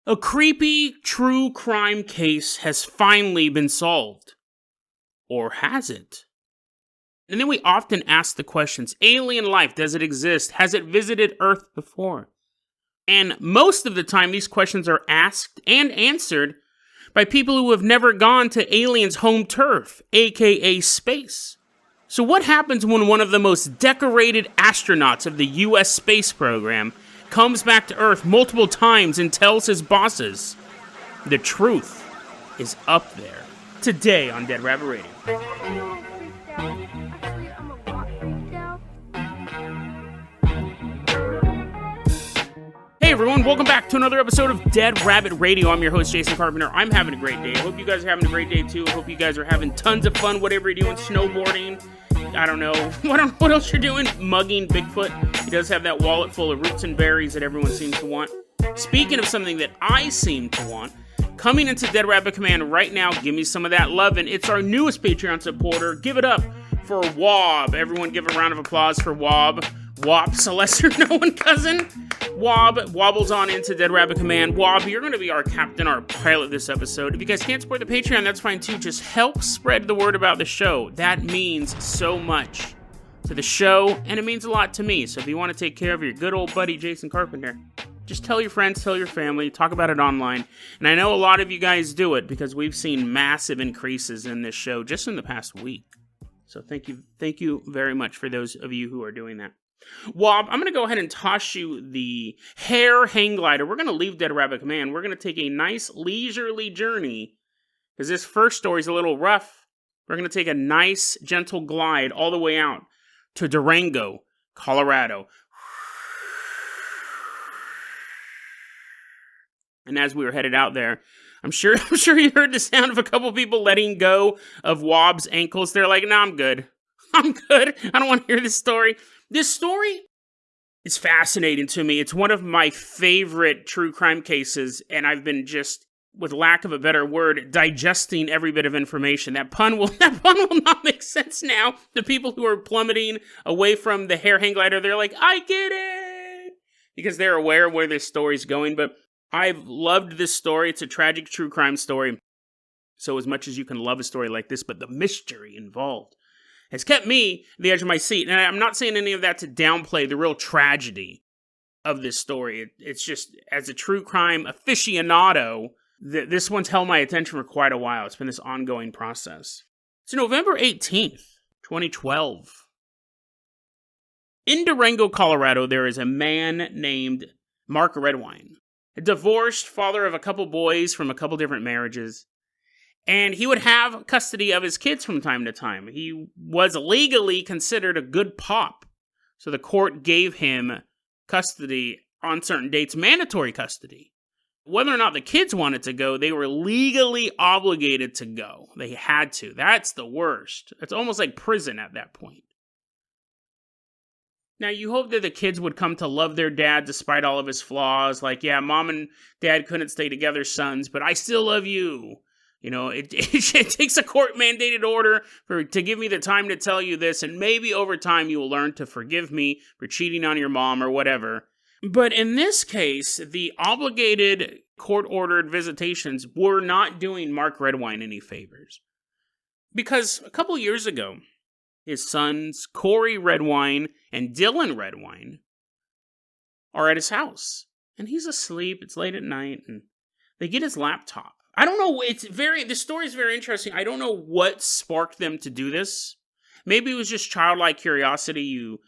A creepy true crime case has finally been solved. Or has it? And then we often ask the questions, alien life, does it exist? Has it visited Earth before? And most of the time, these questions are asked and answered by people who have never gone to aliens' home turf, aka space. So what happens when one of the most decorated astronauts of the US space program comes back to Earth multiple times and tells his bosses the truth is up there? Today on Dead Rabbit Radio. Hey everyone, welcome back to another episode of Dead Rabbit Radio. I'm your host, Jason Carpenter. I'm having a great day. I hope you guys are having a great day too. I hope you guys are having tons of fun, whatever you're doing, snowboarding, I don't know, what else you're doing, mugging Bigfoot. He does have that wallet full of roots and berries that everyone seems to want. Speaking of something that I seem to want, coming into Dead Rabbit Command right now, give me some of that love, and it's our newest Patreon supporter. Give it up for Wob. Everyone give a round of applause for Wob. Wop's a lesser-known cousin. Wob wobbles on into Dead Rabbit Command. Wob, you're going to be our captain, our pilot this episode. If you guys can't support the Patreon, that's fine too. Just help spread the word about the show. That means so much to the show, and it means a lot to me. So if you want to take care of your good old buddy, Jason Carpenter, just tell your friends, tell your family, talk about it online. And I know a lot of you guys do it because we've seen massive increases in this show just in the past week. So thank you very much for those of you who are doing that. Wob, I'm going to go ahead and toss you the hair hang glider. We're going to leave Dead Rabbit Command. We're going to take a nice leisurely journey because this first story is a little rough. We're going to take a nice gentle glide all the way out to Durango, Colorado. And as we were headed out there, I'm sure you heard the sound of a couple people letting go of Wob's ankles. They're like, "No, I'm good. I'm good. I don't want to hear this story." This story is fascinating to me. It's one of my favorite true crime cases, and I've been just, with lack of a better word, digesting every bit of information. That pun will not make sense now. The people who are plummeting away from the hair hang glider, they're like, "I get it," because they're aware of where this story's going. But I've loved this story. It's a tragic true crime story. So as much as you can love a story like this, but the mystery involved has kept me at the edge of my seat. And I'm not saying any of that to downplay the real tragedy of this story. It's just, as a true crime aficionado, this one's held my attention for quite a while. It's been this ongoing process. It's November 18th, 2012. In Durango, Colorado, there is a man named Mark Redwine, a divorced father of a couple boys from a couple different marriages. And he would have custody of his kids from time to time. He was legally considered a good pop. So the court gave him custody on certain dates, mandatory custody. Whether or not the kids wanted to go, they were legally obligated to go. They had to. That's the worst. It's almost like prison at that point. Now, you hope that the kids would come to love their dad despite all of his flaws. Like, yeah, mom and dad couldn't stay together, sons, but I still love you. You know, it takes a court-mandated order to give me the time to tell you this, and maybe over time you will learn to forgive me for cheating on your mom or whatever. But in this case, the obligated court-ordered visitations were not doing Mark Redwine any favors. Because a couple years ago, his sons, Corey Redwine and Dylan Redwine, are at his house. And he's asleep, it's late at night, and they get his laptop. I don't know, this story is very interesting. I don't know what sparked them to do this. Maybe it was just childlike curiosity. You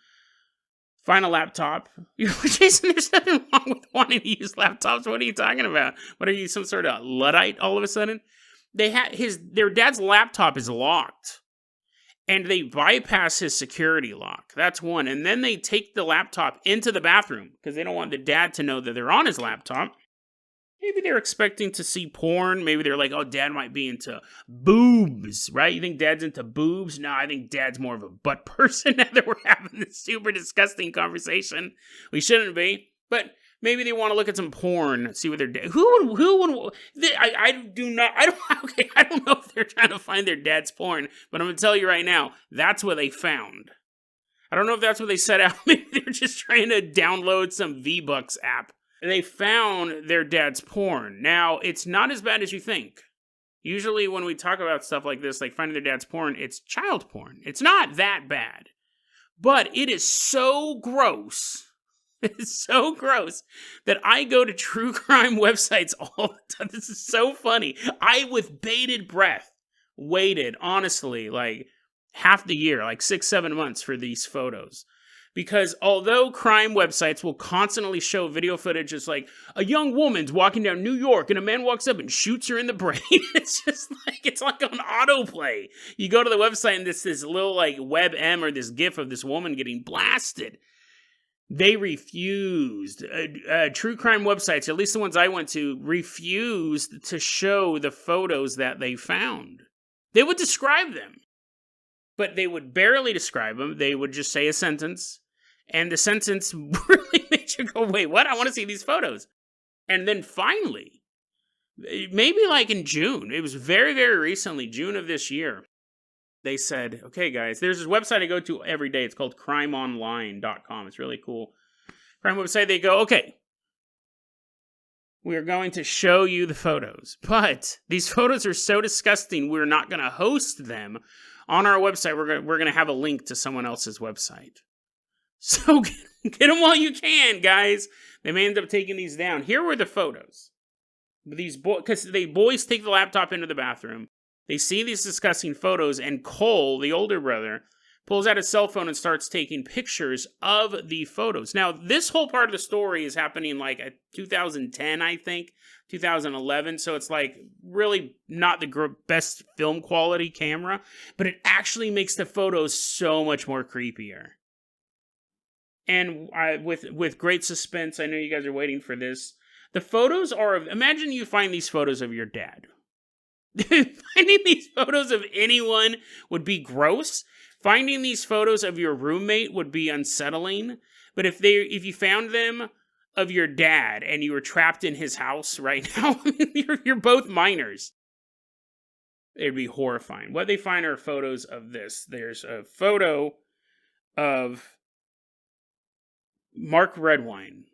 find a laptop. Jason, there's nothing wrong with wanting to use laptops. What are you talking about? What are you, some sort of Luddite all of a sudden? Their dad's laptop is locked. And they bypass his security lock. That's one. And then they take the laptop into the bathroom because they don't want the dad to know that they're on his laptop. Maybe they're expecting to see porn. Maybe they're like, oh, dad might be into boobs, right? You think dad's into boobs? No, I think dad's more of a butt person now that we're having this super disgusting conversation. We shouldn't be. But maybe they want to look at some porn, see what their dad... Who would... I don't know if they're trying to find their dad's porn, but I'm going to tell you right now, that's what they found. I don't know if that's what they set out. Maybe they're just trying to download some V-Bucks app They found their dad's porn. Now, it's not as bad as you think. Usually when we talk about stuff like this, like finding their dad's porn, it's child porn. It's not that bad. But it is so gross. It's so gross that I go to true crime websites all the time. This is so funny. I, with bated breath, waited, honestly, like half the year, like 6-7 months for these photos. Because although crime websites will constantly show video footage as like a young woman's walking down New York and a man walks up and shoots her in the brain, it's like on autoplay. You go to the website and this little like WebM or this GIF of this woman getting blasted. They refused. True crime websites, at least the ones I went to, refused to show the photos that they found. They would describe them, but they would barely describe them. They would just say a sentence, and the sentence really made you go, wait, what? I want to see these photos. And then finally, maybe like in June, it was very, very recently, June of this year, they said, okay, guys, there's this website I go to every day. It's called crimeonline.com. It's really cool. Crime website, they go, okay, we are going to show you the photos, but these photos are so disgusting, we're not going to host them on our website. We're going to have a link to someone else's website. So get them while you can, guys. They may end up taking these down. Here were the photos. These because boys take the laptop into the bathroom. They see these disgusting photos, and Cole, the older brother, pulls out his cell phone and starts taking pictures of the photos. Now, this whole part of the story is happening like at 2010, I think, 2011. So it's like really not the best film quality camera, but it actually makes the photos so much more creepier. And with great suspense, I know you guys are waiting for this. The photos are of, imagine you find these photos of your dad. Finding these photos of anyone would be gross. Finding these photos of your roommate would be unsettling. But if you found them of your dad and you were trapped in his house right now, you're both minors. It'd be horrifying. What they find are photos of this. There's a photo of Mark Redwine.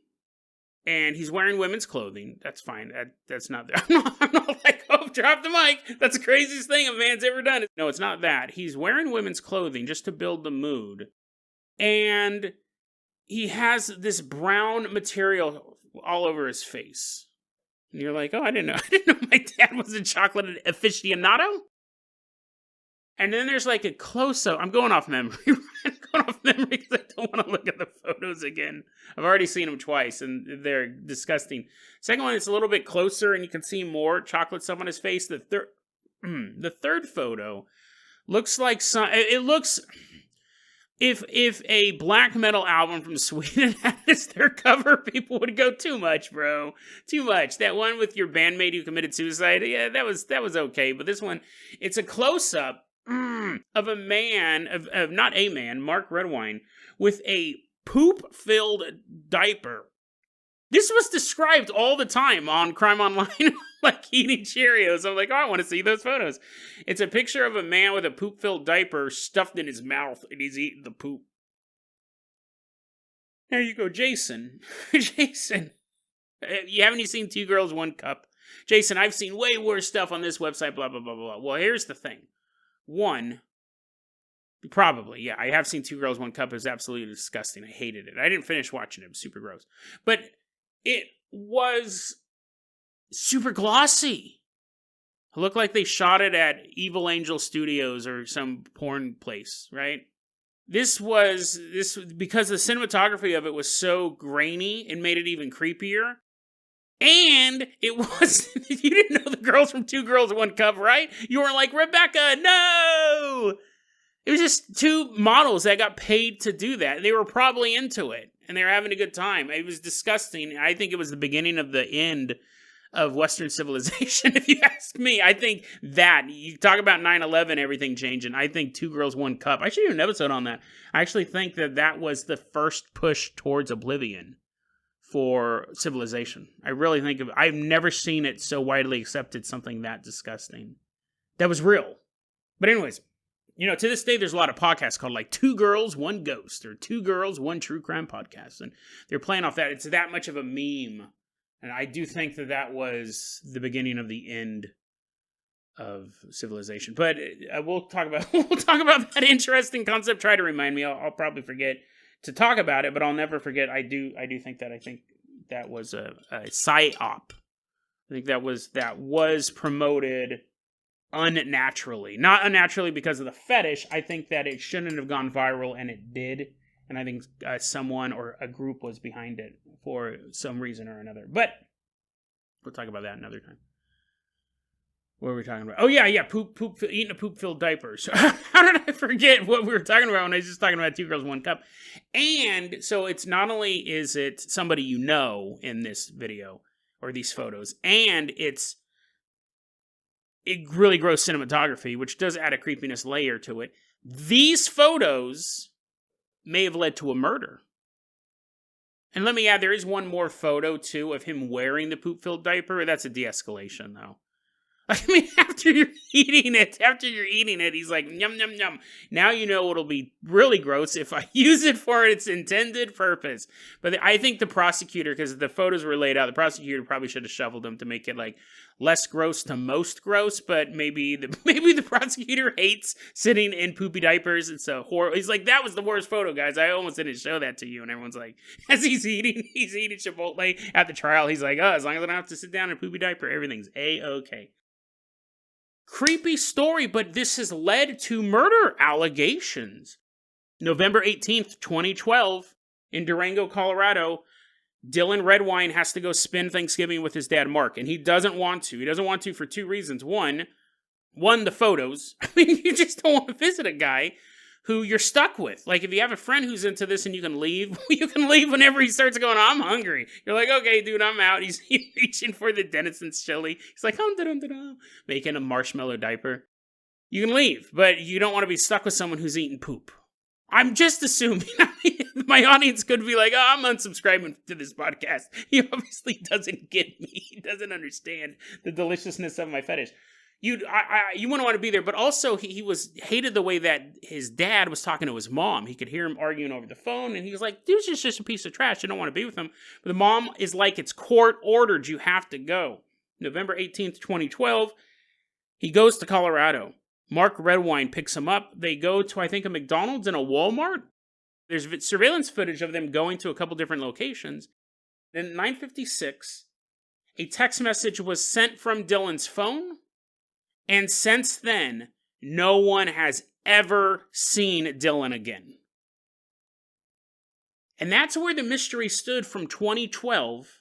And he's wearing women's clothing. That's fine. That's not there. I'm not like, oh, drop the mic. That's the craziest thing a man's ever done. No, it's not that. He's wearing women's clothing just to build the mood. And he has this brown material all over his face. And you're like, oh, I didn't know my dad was a chocolate aficionado. And then there's like a close-up. I'm going off memory. Because I don't want to look at the photos again. I've already seen them twice, and they're disgusting. Second one, it's a little bit closer, and you can see more chocolate stuff on his face. The third photo looks like it looks... If a black metal album from Sweden had as their cover, people would go, too much, bro. Too much. That one with your bandmate who committed suicide, yeah, that was okay. But this one, it's a close-up of a man, of not a man, Mark Redwine, with a poop-filled diaper. This was described all the time on Crime Online, like eating Cheerios. I'm like, oh, I want to see those photos. It's a picture of a man with a poop-filled diaper stuffed in his mouth, and he's eating the poop. There you go, Jason. Jason. Haven't you seen Two Girls, One Cup? Jason, I've seen way worse stuff on this website, blah, blah, blah, blah. Well, here's the thing. One, probably, yeah, I have seen Two Girls, One Cup. It was absolutely disgusting. I hated it. I didn't finish watching it. It was super gross. But it was super glossy. It looked like they shot it at Evil Angel Studios or some porn place, right? This because the cinematography of it was so grainy, it made it even creepier. And it was, you didn't know the girls from Two Girls, One Cup, right? You were like, Rebecca, no! It was just two models that got paid to do that. They were probably into it, and they were having a good time. It was disgusting. I think it was the beginning of the end of Western civilization, if you ask me. I think that, you talk about 9/11, everything changing. I think Two Girls, One Cup. I should do an episode on that. I actually think that was the first push towards oblivion for civilization. I really think I've never seen it so widely accepted, something that disgusting. That was real. But anyways, To this day, there's a lot of podcasts called like Two Girls, One Ghost, or Two Girls, One True Crime Podcast. And they're playing off that. It's that much of a meme. And I do think that was the beginning of the end of civilization. But we'll talk about that interesting concept. Try to remind me. I'll probably forget to talk about it, but I'll never forget. I think that was a psyop. I think that was promoted unnaturally. Not unnaturally because of the fetish. I think that it shouldn't have gone viral, and it did. And I think someone or a group was behind it for some reason or another. But we'll talk about that another time. What were we talking about? Oh, yeah, eating a poop-filled diaper. So how did I forget what we were talking about when I was just talking about Two Girls, One Cup? And so it's not only is it somebody you know in this video or these photos, and it's really gross cinematography, which does add a creepiness layer to it. These photos may have led to a murder. And let me add, there is one more photo, too, of him wearing the poop-filled diaper. That's a de-escalation, though. I mean, after you're eating it, he's like, yum, yum, yum. Now you know it'll be really gross if I use it for its intended purpose. But I think the prosecutor, because the photos were laid out, the prosecutor probably should have shoveled them to make it like less gross to most gross. But maybe the prosecutor hates sitting in poopy diapers. It's a horror. He's like, that was the worst photo, guys. I almost didn't show that to you. And everyone's like, as he's eating Chipotle at the trial, he's like, as long as I don't have to sit down in a poopy diaper, everything's A-okay. Creepy story, but this has led to murder allegations. November 18th, 2012, in Durango, Colorado, Dylan Redwine has to go spend Thanksgiving with his dad, Mark, and he doesn't want to. He doesn't want to for two reasons. One, the photos. I mean, you just don't want to visit a guy who you're stuck with. Like, if you have a friend who's into this and you can leave whenever he starts going, I'm hungry. You're like, okay, dude, I'm out. He's reaching for the Denison's chili. He's like, making a marshmallow diaper. You can leave, but you don't want to be stuck with someone who's eating poop. I'm just assuming. I mean, my audience could be like, I'm unsubscribing to this podcast. He obviously doesn't get me. He doesn't understand the deliciousness of my fetish. You wouldn't want to be there, but also he hated the way that his dad was talking to his mom. He could hear him arguing over the phone, and he was like, dude's just a piece of trash. You don't want to be with him. But the mom is like, it's court ordered. You have to go. November 18th, 2012, he goes to Colorado. Mark Redwine picks him up. They go to, I think, a McDonald's and a Walmart. There's surveillance footage of them going to a couple different locations. Then at 9:56, a text message was sent from Dylan's phone. And since then, no one has ever seen Dylan again. And that's where the mystery stood from 2012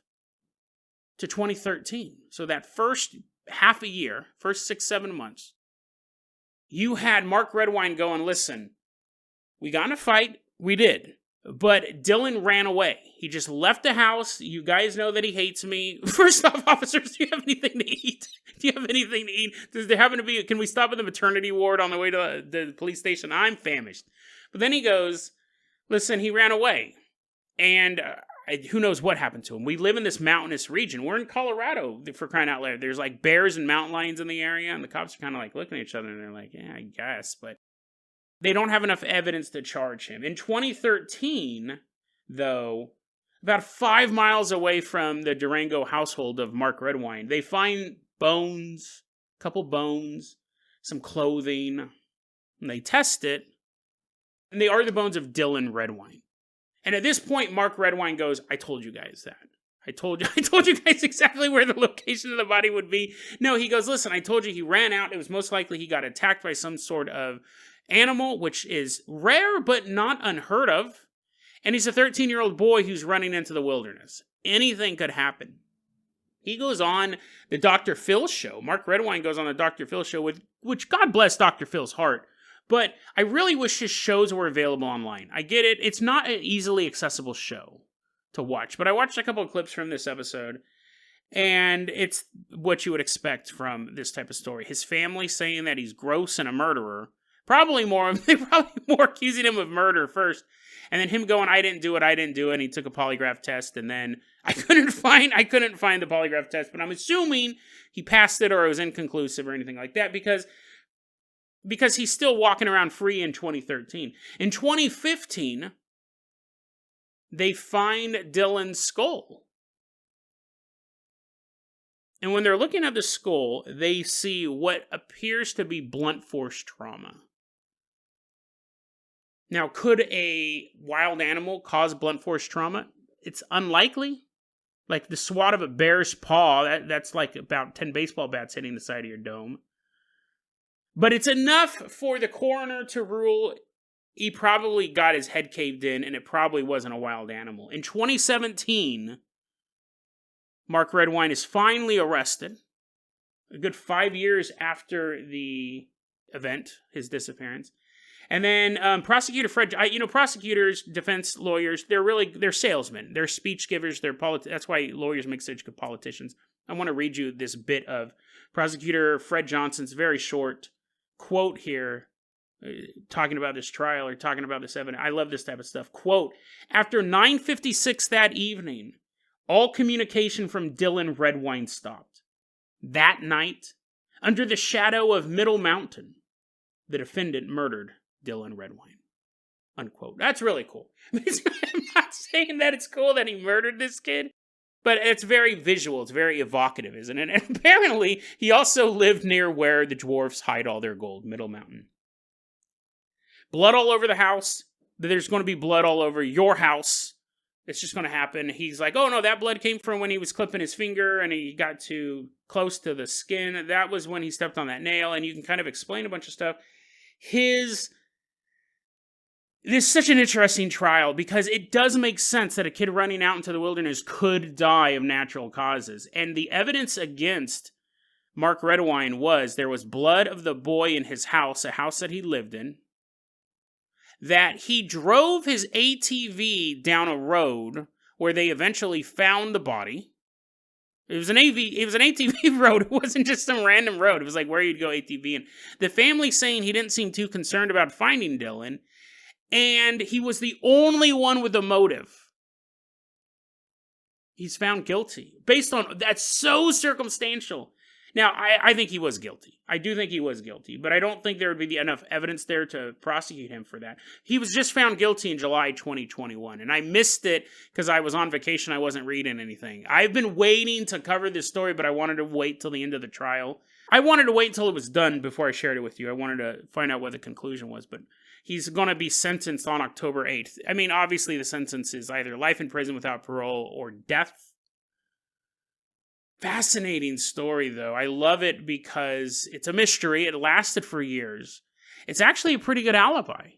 to 2013. So that first half a year, first 6-7 months, you had Mark Redwine going, listen, we got in a fight, we did. But Dylan ran away. He just left the house. You guys know that he hates me. First off, officers, do you have anything to eat? Do you have anything to eat? Does there happen to be, can we stop at the maternity ward on the way to the police station? I'm famished. But then he goes, listen, he ran away. And who knows what happened to him. We live in this mountainous region. We're in Colorado, for crying out loud. There's like bears and mountain lions in the area. And the cops are kind of like looking at each other and they're like, yeah, I guess. But they don't have enough evidence to charge him. In 2013, though, about 5 miles away from the Durango household of Mark Redwine, they find bones, a couple bones, some clothing, and they test it, and they are the bones of Dylan Redwine. And at this point, Mark Redwine goes, I told you guys that. I told you guys exactly where the location of the body would be. No, he goes, listen, I told you he ran out. It was most likely he got attacked by some sort of animal, which is rare but not unheard of. And he's a 13-year-old boy who's running into the wilderness. Anything could happen. He goes on the Dr. Phil show. Mark Redwine goes on the Dr. Phil show, which God bless Dr. Phil's heart. But I really wish his shows were available online. I get it. It's not an easily accessible show to watch. But I watched a couple of clips from this episode. And it's what you would expect from this type of story. His family saying that he's gross and a murderer. They're probably more accusing him of murder first. And then him going, I didn't do it. And he took a polygraph test. And then I couldn't find the polygraph test. But I'm assuming he passed it or it was inconclusive or anything like that. Because because he's still walking around free in 2013. In 2015, they find Dylan's skull. And when they're looking at the skull, they see what appears to be blunt force trauma. Now, could a wild animal cause blunt force trauma? It's unlikely. Like the swat of a bear's paw, that's like about 10 baseball bats hitting the side of your dome. But it's enough for the coroner to rule he probably got his head caved in and it probably wasn't a wild animal. In 2017, Mark Redwine is finally arrested. A good 5 years after the event, his disappearance. And then prosecutor Fred, prosecutors, defense lawyers, they're salesmen. They're speech givers. That's why lawyers make such good politicians. I want to read you this bit of prosecutor Fred Johnson's very short quote here, talking about this trial or talking about this evidence. I love this type of stuff. Quote, after 9:56 that evening, all communication from Dylan Redwine stopped. That night, under the shadow of Middle Mountain, the defendant murdered Dylan Redwine. Unquote. That's really cool. I'm not saying that it's cool that he murdered this kid, but it's very visual. It's very evocative, isn't it? And apparently, he also lived near where the dwarves hide all their gold, Middle Mountain. Blood all over the house. There's going to be blood all over your house. It's just going to happen. He's like, oh no, that blood came from when he was clipping his finger and he got too close to the skin. That was when he stepped on that nail. And you can kind of explain a bunch of stuff. This is such an interesting trial because it does make sense that a kid running out into the wilderness could die of natural causes. And the evidence against Mark Redwine was there was blood of the boy in his house, a house that he lived in, that he drove his ATV down a road where they eventually found the body. It was an ATV road. It wasn't just some random road. It was like where you'd go ATV. And the family saying he didn't seem too concerned about finding Dylan. And he was the only one with a motive. He's found guilty. Based on, that's so circumstantial. Now, I think he was guilty. I do think he was guilty. But I don't think there would be enough evidence there to prosecute him for that. He was just found guilty in July 2021. And I missed it because I was on vacation. I wasn't reading anything. I've been waiting to cover this story, but I wanted to wait till the end of the trial. I wanted to wait until it was done before I shared it with you. I wanted to find out what the conclusion was. But he's going to be sentenced on October 8th. I mean, obviously the sentence is either life in prison without parole or death. Fascinating story, though. I love it because it's a mystery. It lasted for years. It's actually a pretty good alibi.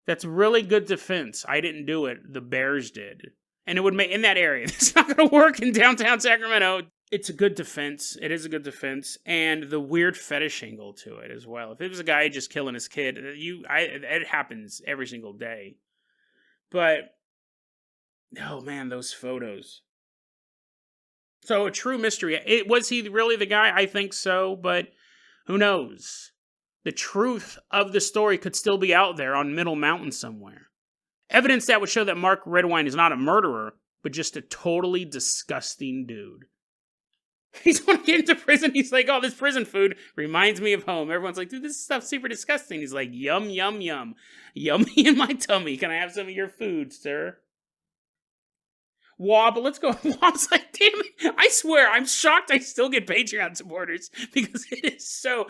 That's really good defense. I didn't do it. The Bears did. And it would make, in that area, it's not going to work in downtown Sacramento. It's a good defense. It is a good defense. And the weird fetish angle to it as well. If it was a guy just killing his kid, it happens every single day. But, oh man, those photos. So a true mystery. Was he really the guy? I think so, but who knows? The truth of the story could still be out there on Middle Mountain somewhere. Evidence that would show that Mark Redwine is not a murderer, but just a totally disgusting dude. He's going to get into prison. He's like, oh, this prison food reminds me of home. Everyone's like, dude, this stuff's super disgusting. He's like, yum, yum, yum. Yummy in my tummy. Can I have some of your food, sir? Wob, let's go. Wob's like, damn it. I swear, I'm shocked I still get Patreon supporters because it's so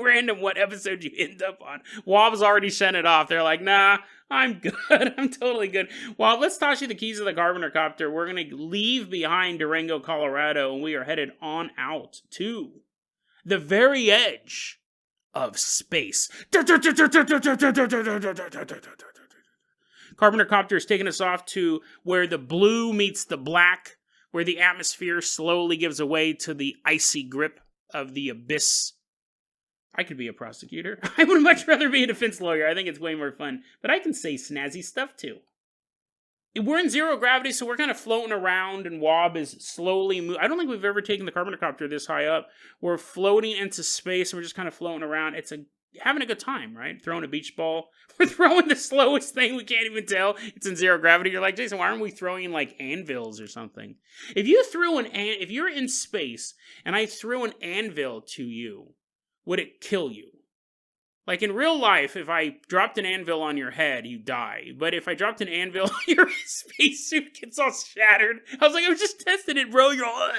random what episode you end up on. Wob's already sent it off. They're like, nah, I'm good. I'm totally good. Wob, let's toss you the keys of the Carpenter copter. We're going to leave behind Durango, Colorado, and we are headed on out to the very edge of space. Carpenter Copter is taking us off to where the blue meets the black, where the atmosphere slowly gives way to the icy grip of the abyss. I could be a prosecutor. I would much rather be a defense lawyer. I think it's way more fun. But I can say snazzy stuff too. We're in zero gravity, so we're kind of floating around, and Wob is slowly moving. I don't think we've ever taken the Carpenter Copter this high up. We're floating into space, and we're just kind of floating around. It's having a good time, right? Throwing a beach ball. We're throwing the slowest thing. We can't even tell it's in zero gravity. You're like, Jason, why aren't we throwing like anvils or something? If you're in space and I threw an anvil to you, would it kill you? Like in real life, if I dropped an anvil on your head, you die. But if I dropped an anvil, your spacesuit gets all shattered. I was like, I was just testing it, bro. You're all,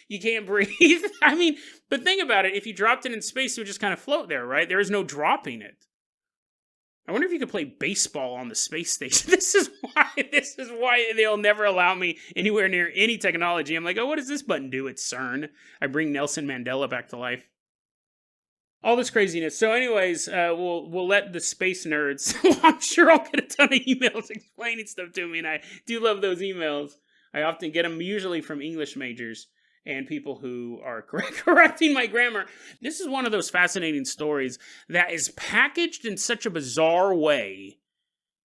you can't breathe. I mean, but think about it. If you dropped it in space, it would just kind of float there, right? There is no dropping it. I wonder if you could play baseball on the space station. This is why they'll never allow me anywhere near any technology. I'm like, oh, what does this button do? It's CERN. I bring Nelson Mandela back to life. All this craziness. So anyways, we'll let the space nerds, I'm sure I'll get a ton of emails explaining stuff to me, and I do love those emails. I often get them usually from English majors and people who are correcting my grammar. This is one of those fascinating stories that is packaged in such a bizarre way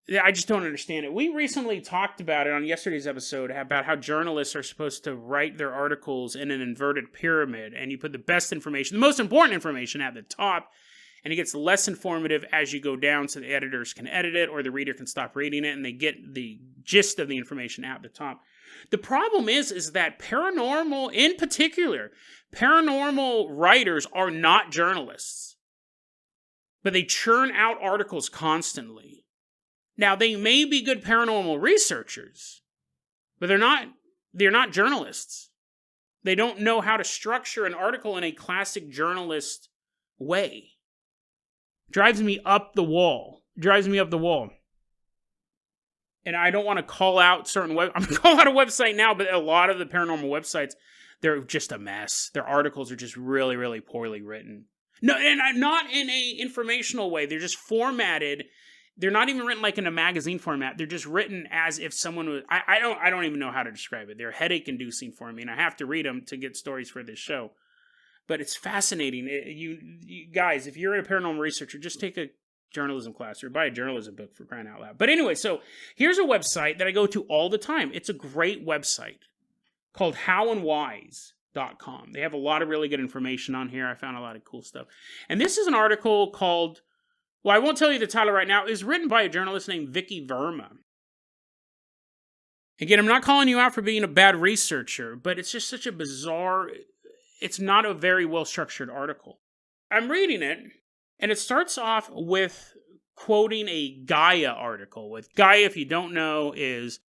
that I just don't understand it. We recently talked about it on yesterday's episode about how journalists are supposed to write their articles in an inverted pyramid, and you put the best information, the most important information at the top, and it gets less informative as you go down so the editors can edit it or the reader can stop reading it and they get the gist of the information at the top. The problem is that paranormal, in particular, paranormal writers are not journalists, but they churn out articles constantly. Now, they may be good paranormal researchers, but they're not journalists. They don't know how to structure an article in a classic journalist way. Drives me up the wall. And I don't want to call out certain I'm going to call out a website now, but a lot of the paranormal websites, they're just a mess. Their articles are just really, really poorly written. No, and not in a informational way. They're just formatted. They're not even written like in a magazine format. They're just written as if someone was... I don't even know how to describe it. They're headache-inducing for me, and I have to read them to get stories for this show. But it's fascinating. You guys, if you're a paranormal researcher, just take a journalism class or buy a journalism book for crying out loud. But anyway, so here's a website that I go to all the time. It's a great website called howandwhys.com. They have a lot of really good information on here. I found a lot of cool stuff. And this is an article called... Well, I won't tell you the title right now. It was written by a journalist named Vicky Verma. Again, I'm not calling you out for being a bad researcher, but it's just such a bizarre... It's not a very well-structured article. I'm reading it, and it starts off with quoting a Gaia article. With Gaia, if you don't know, is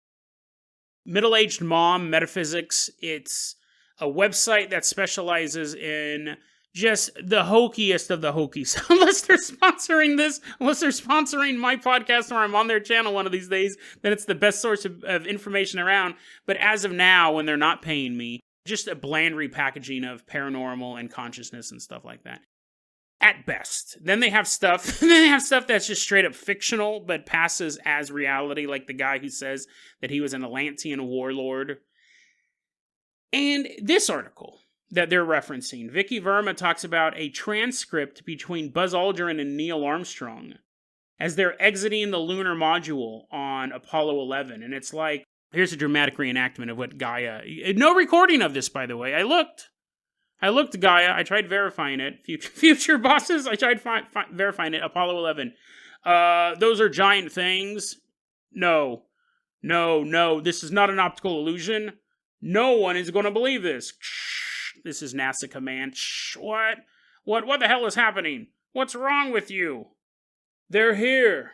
middle-aged mom metaphysics. It's a website that specializes in... just the hokiest of the hokies. Unless they're sponsoring this, unless they're sponsoring my podcast or I'm on their channel one of these days, then it's the best source of information around. But as of now, when they're not paying me, just a bland repackaging of paranormal and consciousness and stuff like that. At best. Then they have stuff that's just straight up fictional, but passes as reality, like the guy who says that he was an Atlantean warlord. And this article that they're referencing, Vicky Verma talks about a transcript between Buzz Aldrin and Neil Armstrong as they're exiting the lunar module on Apollo 11. And it's like, here's a dramatic reenactment of what Gaia... No recording of this, by the way. I looked Gaia. I tried verifying it. Future bosses, I tried verifying it. Apollo 11. Those are giant things. No. This is not an optical illusion. No one is going to believe this. This is NASA command. Shh, what? What the hell is happening? What's wrong with you? They're here.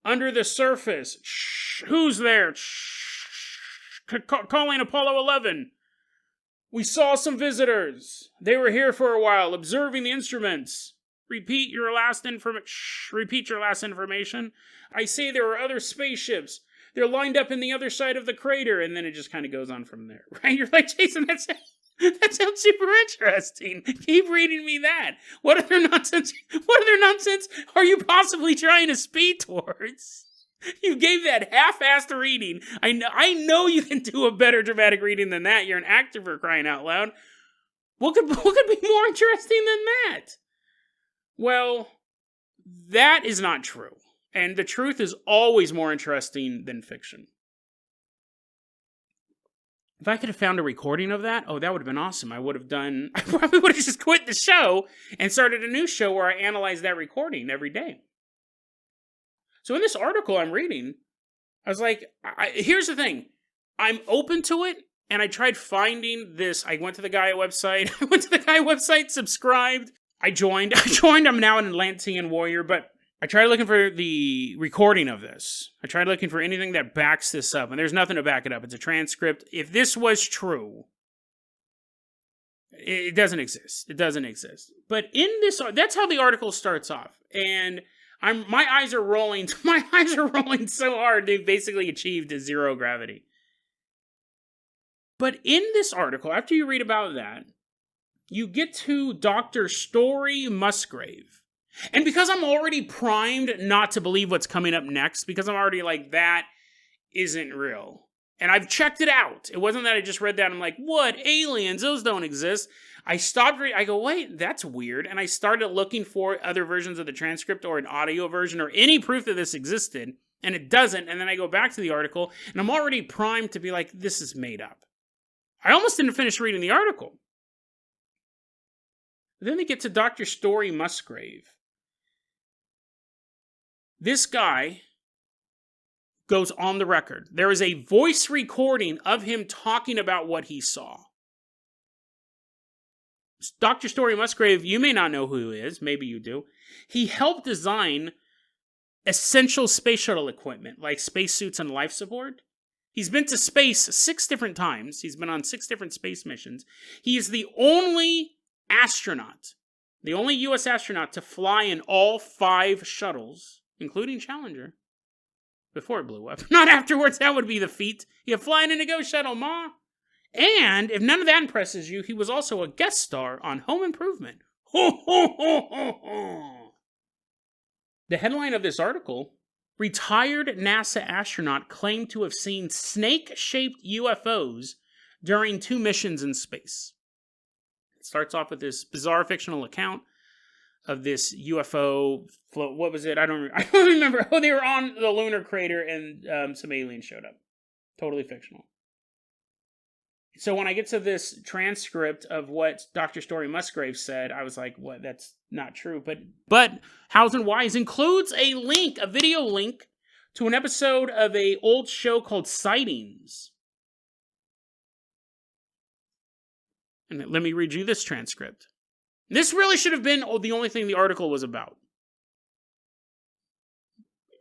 Under the surface. Shh. Who's there? Shh. Calling Apollo 11. We saw some visitors. They were here for a while, observing the instruments. Repeat your last information. I say there are other spaceships. They're lined up in the other side of the crater. And then it just kind of goes on from there, right? You're like, Jason, that sounds super interesting. Keep reading me that. What other nonsense are you possibly trying to speed towards? You gave that half-assed reading. I know you can do a better dramatic reading than that. You're an actor, for crying out loud. What could be more interesting than that? Well, that is not true. And the truth is always more interesting than fiction. If I could have found a recording of that, that would have been awesome. I probably would have just quit the show and started a new show where I analyze that recording every day. So in this article I'm reading, I was like, here's the thing. I'm open to it, and I tried finding this. I went to the Gaia website, subscribed. I joined. I'm now an Atlantean warrior, but I tried looking for the recording of this. I tried looking for anything that backs this up, and there's nothing to back it up. It's a transcript. If this was true, it doesn't exist. It doesn't exist. But in this, that's how the article starts off, and my eyes are rolling. My eyes are rolling so hard they've basically achieved a zero gravity. But in this article, after you read about that, you get to Dr. Story Musgrave. And because I'm already primed not to believe what's coming up next, because I'm already like, that isn't real. And I've checked it out. It wasn't that I just read that and I'm like, what? Aliens? Those don't exist. I stopped reading. I go, wait, that's weird. And I started looking for other versions of the transcript or an audio version or any proof that this existed. And it doesn't. And then I go back to the article and I'm already primed to be like, this is made up. I almost didn't finish reading the article. Then they get to Dr. Story Musgrave. This guy goes on the record. There is a voice recording of him talking about what he saw. Dr. Story Musgrave, you may not know who he is. Maybe you do. He helped design essential space shuttle equipment, like spacesuits and life support. He's been to space 6 different times. He's been on 6 different space missions. He is the only astronaut, the only U.S. astronaut to fly in all 5 shuttles, including Challenger, before it blew up. Not afterwards, that would be the feat. You're flying in a Ghost Shuttle, ma. And, if none of that impresses you, he was also a guest star on Home Improvement. Ho, ho, ho, ho, ho. The headline of this article, retired NASA astronaut claimed to have seen snake-shaped UFOs during 2 missions in space. It starts off with this bizarre fictional account of this UFO float. What was it? I don't remember. Oh, they were on the lunar crater and some aliens showed up. Totally fictional. So when I get to this transcript of what Dr. Story Musgrave said, I was like, what? That's not true. But House and Wise includes a link, a video link, to an episode of an old show called Sightings. And let me read you this transcript. This really should have been the only thing the article was about.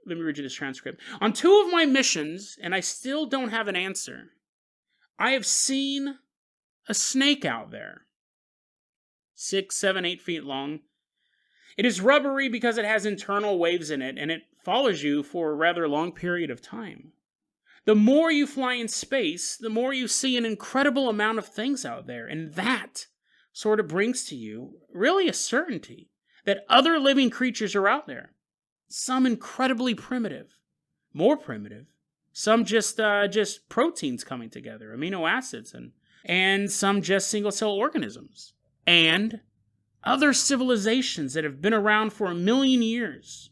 Let me read you this transcript. On 2 of my missions, and I still don't have an answer, I have seen a snake out there. 6, 7, 8 feet long. It is rubbery because it has internal waves in it, and it follows you for a rather long period of time. The more you fly in space, the more you see an incredible amount of things out there, and that sort of brings to you really a certainty that other living creatures are out there. Some incredibly primitive, more primitive, some just proteins coming together, amino acids, and some just single-cell organisms, and other civilizations that have been around for 1 million years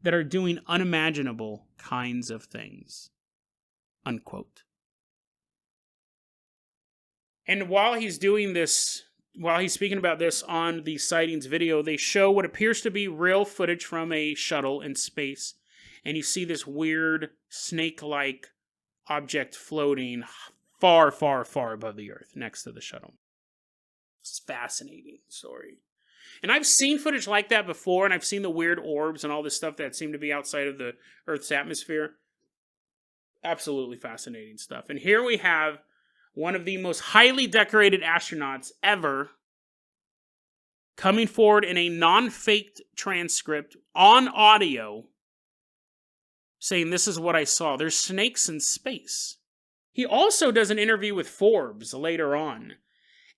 that are doing unimaginable kinds of things. Unquote. And while he's doing this, while he's speaking about this on the Sightings video, they show what appears to be real footage from a shuttle in space. And you see this weird snake-like object floating far, far, far above the Earth next to the shuttle. It's a fascinating story. And I've seen footage like that before, and I've seen the weird orbs and all this stuff that seem to be outside of the Earth's atmosphere. Absolutely fascinating stuff. And here we have one of the most highly decorated astronauts ever coming forward in a non-faked transcript on audio saying, this is what I saw. There's snakes in space. He also does an interview with Forbes later on.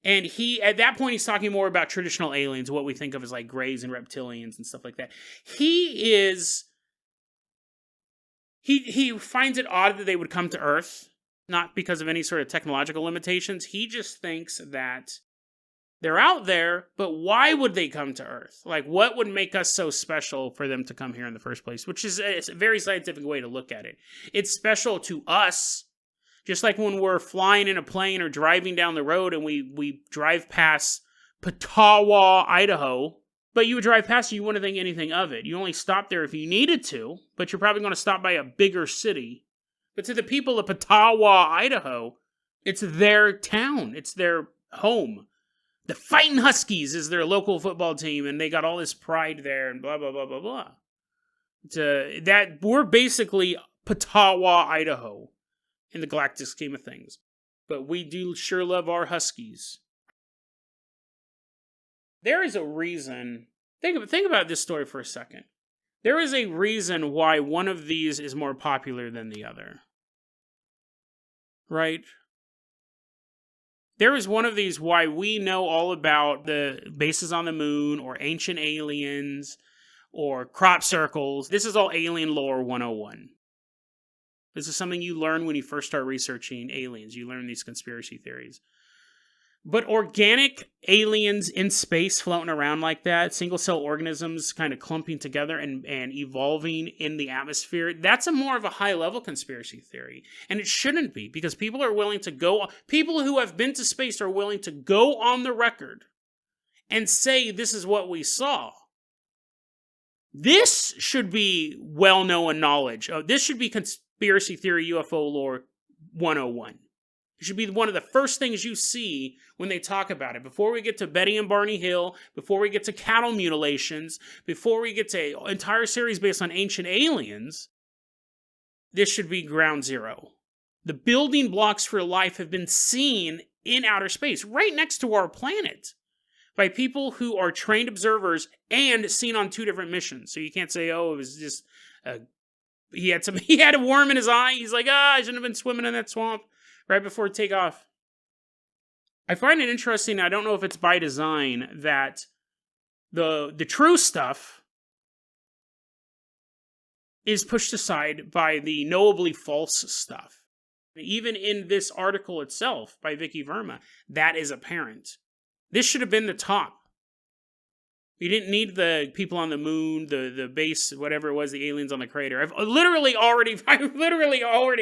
And at that point, he's talking more about traditional aliens, what we think of as like greys and reptilians and stuff like that. He finds it odd that they would come to Earth, not because of any sort of technological limitations. He just thinks that they're out there, but why would they come to Earth? Like, what would make us so special for them to come here in the first place? Which is a very scientific way to look at it. It's special to us, just like when we're flying in a plane or driving down the road and we drive past Petawawa, Idaho. But you would drive past it, you wouldn't think anything of it. You only stop there if you needed to, but you're probably going to stop by a bigger city. But to the people of Petawawa, Idaho, it's their town. It's their home. The Fighting Huskies is their local football team, and they got all this pride there, and blah, blah, blah, blah, blah. That we're basically Petawa, Idaho, in the galactic scheme of things. But we do sure love our Huskies. There is a reason. Think about this story for a second. There is a reason why one of these is more popular than the other. Right? There is one of these why we know all about the bases on the moon, or ancient aliens, or crop circles. This is all alien lore 101. This is something you learn when you first start researching aliens. You learn these conspiracy theories. But organic aliens in space floating around like that, single-cell organisms kind of clumping together and evolving in the atmosphere, that's a more of a high-level conspiracy theory. And it shouldn't be, because people who have been to space are willing to go on the record and say this is what we saw. This should be well-known knowledge. This should be conspiracy theory UFO lore 101. It should be one of the first things you see when they talk about it. Before we get to Betty and Barney Hill, before we get to cattle mutilations, before we get to an entire series based on ancient aliens, this should be ground zero. The building blocks for life have been seen in outer space, right next to our planet, by people who are trained observers and seen on 2 different missions. So you can't say, oh, it was just, he had a worm in his eye. He's like, I shouldn't have been swimming in that swamp right before takeoff. I find it interesting, I don't know if it's by design, that the true stuff is pushed aside by the knowably false stuff. Even in this article itself by Vicky Verma, that is apparent. This should have been the top. You didn't need the people on the moon, the base, whatever it was, the aliens on the crater. I literally already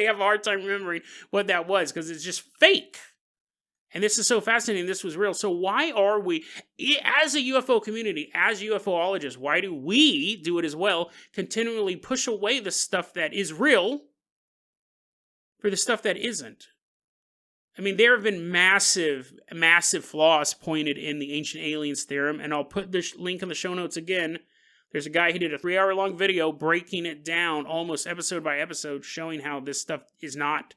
have a hard time remembering what that was, because it's just fake. And this is so fascinating. This was real. So why are we, as a UFO community, as UFOologists, why do we do it as well, continually push away the stuff that is real for the stuff that isn't? I mean, there have been massive flaws pointed in the Ancient Aliens theorem, and I'll put this link in the show notes again. There's a guy who did a 3-hour-long video breaking it down almost episode by episode, showing how this stuff is not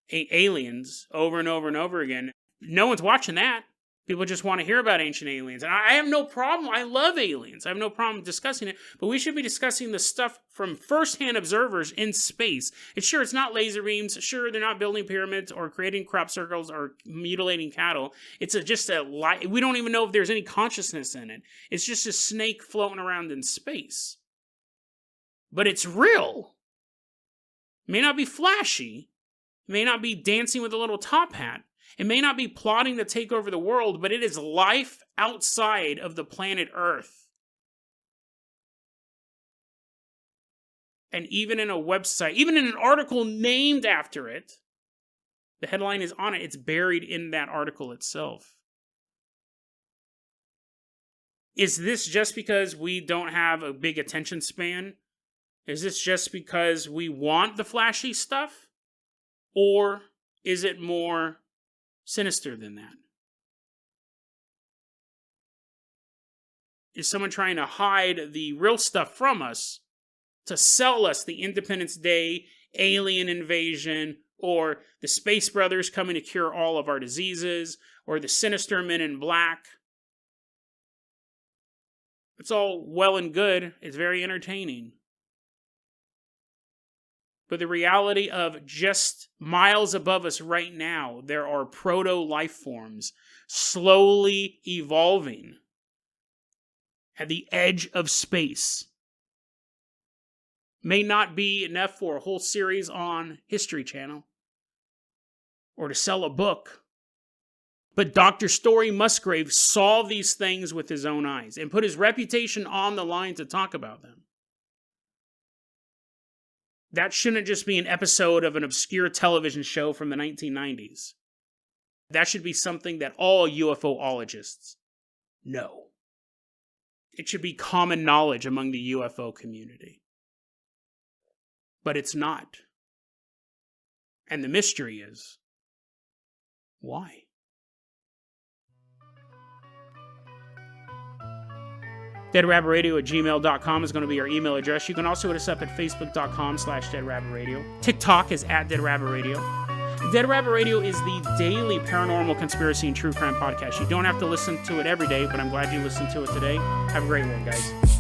aliens over and over and over again. No one's watching that. People just want to hear about ancient aliens. And I have no problem. I love aliens. I have no problem discussing it. But we should be discussing the stuff from first-hand observers in space. And sure, it's not laser beams. Sure, they're not building pyramids or creating crop circles or mutilating cattle. It's just a lie. We don't even know if there's any consciousness in it. It's just a snake floating around in space. But it's real. It may not be flashy. It may not be dancing with a little top hat. It may not be plotting to take over the world, but it is life outside of the planet Earth. And even in a website, even in an article named after it, the headline is on it. It's buried in that article itself. Is this just because we don't have a big attention span? Is this just because we want the flashy stuff? Or is it more sinister than that? Is someone trying to hide the real stuff from us to sell us the Independence Day alien invasion, or the Space Brothers coming to cure all of our diseases, or the sinister men in black? It's all well and good. It's very entertaining. But the reality of just miles above us right now, there are proto-life forms slowly evolving at the edge of space. May not be enough for a whole series on History Channel or to sell a book. But Dr. Story Musgrave saw these things with his own eyes and put his reputation on the line to talk about them. That shouldn't just be an episode of an obscure television show from the 1990s. That should be something that all UFOologists know. It should be common knowledge among the UFO community. But it's not. And the mystery is, why? deadrabbitradio@gmail.com is going to be our email address. You can also hit us up at facebook.com/deadrabbitradio. TikTok is @deadrabbitradio. Dead Rabbit Radio is the daily paranormal, conspiracy, and true crime podcast. You don't have to listen to it every day, but I'm glad you listened to it today. Have a great one, guys.